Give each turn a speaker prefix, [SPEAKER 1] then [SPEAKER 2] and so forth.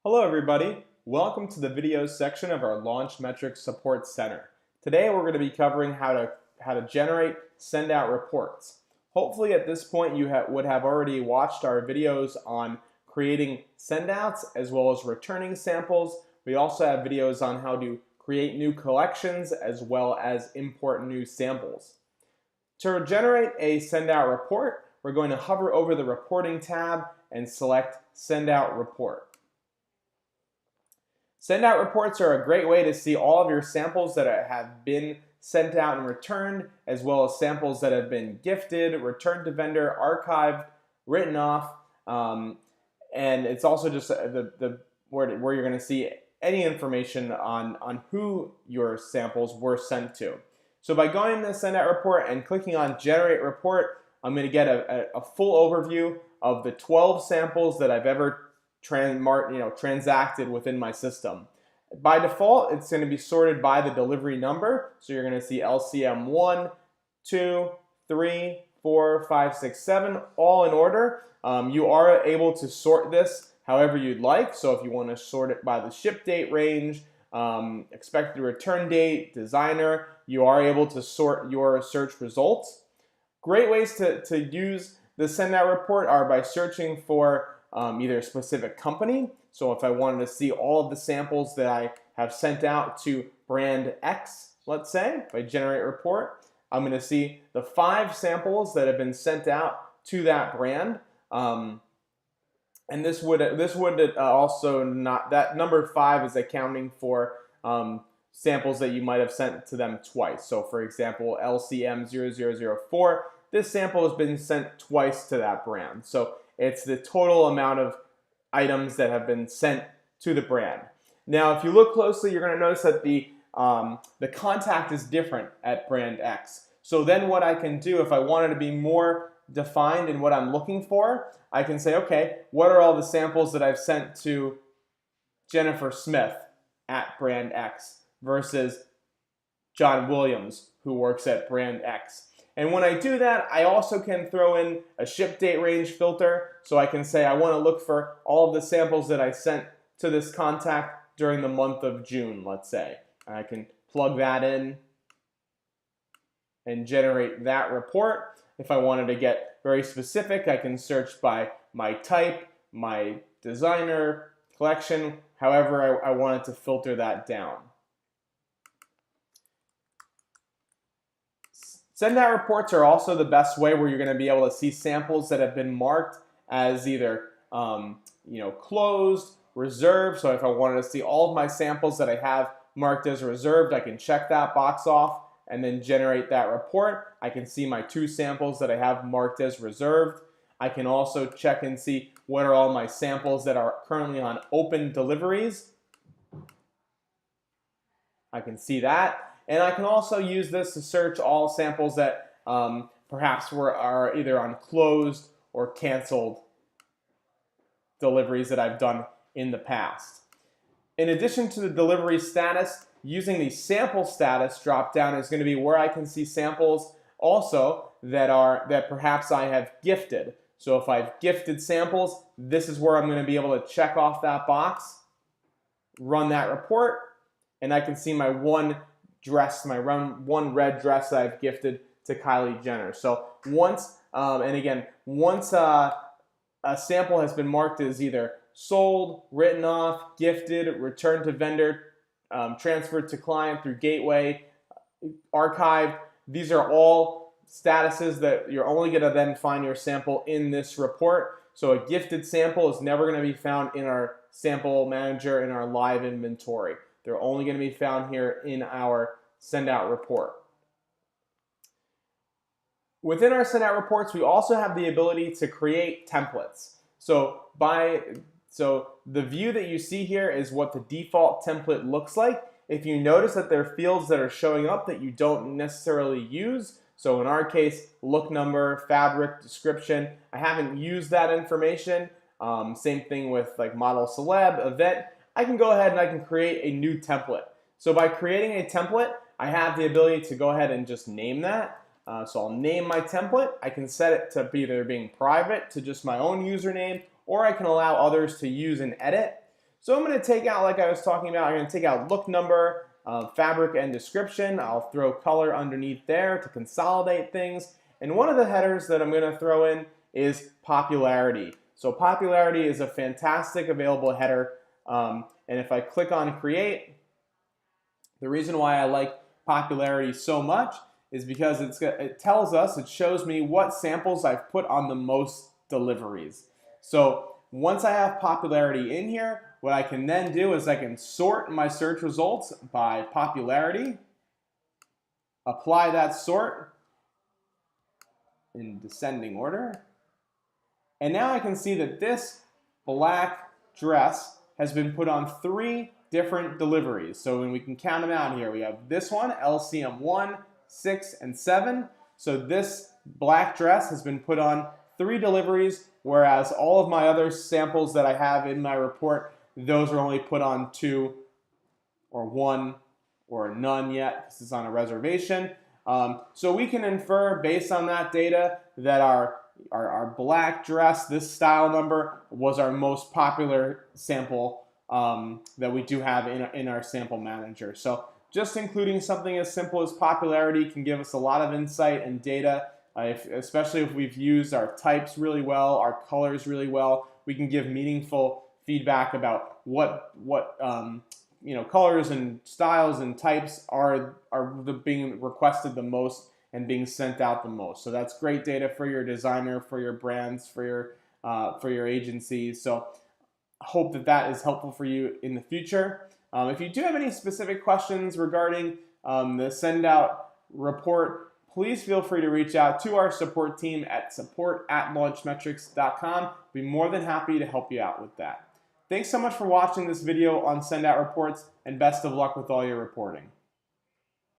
[SPEAKER 1] Hello everybody, welcome to the videos section of our Launchmetrics Support Center. Today we're going to be covering how to generate SendOut reports. Hopefully at this point you would have already watched our videos on creating sendouts as well as returning samples. We also have videos on how to create new collections as well as import new samples. To generate a SendOut report, we're going to hover over the Reporting tab and select SendOut Report. SendOut reports are a great way to see all of your samples that have been sent out and returned, as well as samples that have been gifted, returned to vendor, archived, written off, and it's also just where you're going to see any information on who your samples were sent to. So by going to the SendOut report and clicking on Generate Report, I'm going to get a full overview of the 12 samples that I've ever transacted within my system. By default, it's going to be sorted by the delivery number. So you're going to see LCM 1, 2, 3, 4, 5, 6, 7, all in order. You are able to sort this however you'd like. So if you want to sort it by the ship date range, expected return date, designer, you are able to sort your search results. Great ways to use the SendOut report are by searching for either a specific company. So if I wanted to see all of the samples that I have sent out to brand X, let's say, if I generate report, I'm going to see the 5 samples that have been sent out to that brand. And this would also not, that number 5 is accounting for samples that you might have sent to them twice. So for example, LCM 0004, this sample has been sent twice to that brand. So it's the total amount of items that have been sent to the brand. Now, if you look closely, you're going to notice that the contact is different at brand X. So then what I can do, if I wanted to be more defined in what I'm looking for, I can say, okay, what are all the samples that I've sent to Jennifer Smith at brand X versus John Williams, who works at brand X. And when I do that, I also can throw in a ship date range filter. So I can say I want to look for all of the samples that I sent to this contact during the month of June, let's say. And I can plug that in and generate that report. If I wanted to get very specific, I can search by my type, my designer, collection, however I wanted to filter that down. SendOut reports are also the best way where you're going to be able to see samples that have been marked as either closed, reserved. So if I wanted to see all of my samples that I have marked as reserved, I can check that box off and then generate that report. I can see my 2 samples that I have marked as reserved. I can also check and see what are all my samples that are currently on open deliveries. I can see that. And I can also use this to search all samples that perhaps are either on closed or canceled deliveries that I've done in the past. In addition to the delivery status, using the sample status drop down is going to be where I can see samples also that perhaps I have gifted. So if I've gifted samples, this is where I'm going to be able to check off that box, run that report, and I can see my one red dress that I've gifted to Kylie Jenner. So once a sample has been marked as either sold, written off, gifted, returned to vendor, transferred to client through gateway, archived, these are all statuses that you're only going to then find your sample in this report. So a gifted sample is never going to be found in our sample manager in our live inventory. They're only going to be found here in our SendOut report. Within our SendOut reports, we also have the ability to create templates. So the view that you see here is what the default template looks like. If you notice that there are fields that are showing up that you don't necessarily use, so in our case, look number, fabric, description, I haven't used that information. Same thing with like model, celeb, event. I can go ahead and I can create a new template. So by creating a template, I have the ability to go ahead and just name that. So I'll name my template. I can set it to either being private to just my own username, or I can allow others to use and edit. So I'm going to take out, like I was talking about, I'm going to take out look number, fabric, and description. I'll throw color underneath there to consolidate things. And one of the headers that I'm going to throw in is popularity. So popularity is a fantastic available header. And if I click on create, the reason why I like popularity so much is because it tells us, it shows me what samples I've put on the most deliveries. So once I have popularity in here, what I can then do is I can sort my search results by popularity, apply that sort in descending order, and now I can see that this black dress has been put on 3 different deliveries. So when we can count them out here, we have this one, LCM 1, 6, and 7. So this black dress has been put on 3 deliveries, whereas all of my other samples that I have in my report, those are only put on 2 or 1 or none yet. This is on a reservation. So we can infer based on that data that our black dress, this style number, was our most popular sample that we do have in our sample manager. So just including something as simple as popularity can give us a lot of insight and data, especially if we've used our types really well, our colors really well. We can give meaningful feedback about what colors and styles and types are being requested the most and being sent out the most. So that's great data for your designer, for your brands, for your agencies. So I hope that is helpful for you in the future. If you do have any specific questions regarding the SendOut report, please feel free to reach out to our support team at support@launchmetrics.com. We'll be more than happy to help you out with that. Thanks so much for watching this video on SendOut reports, and best of luck with all your reporting.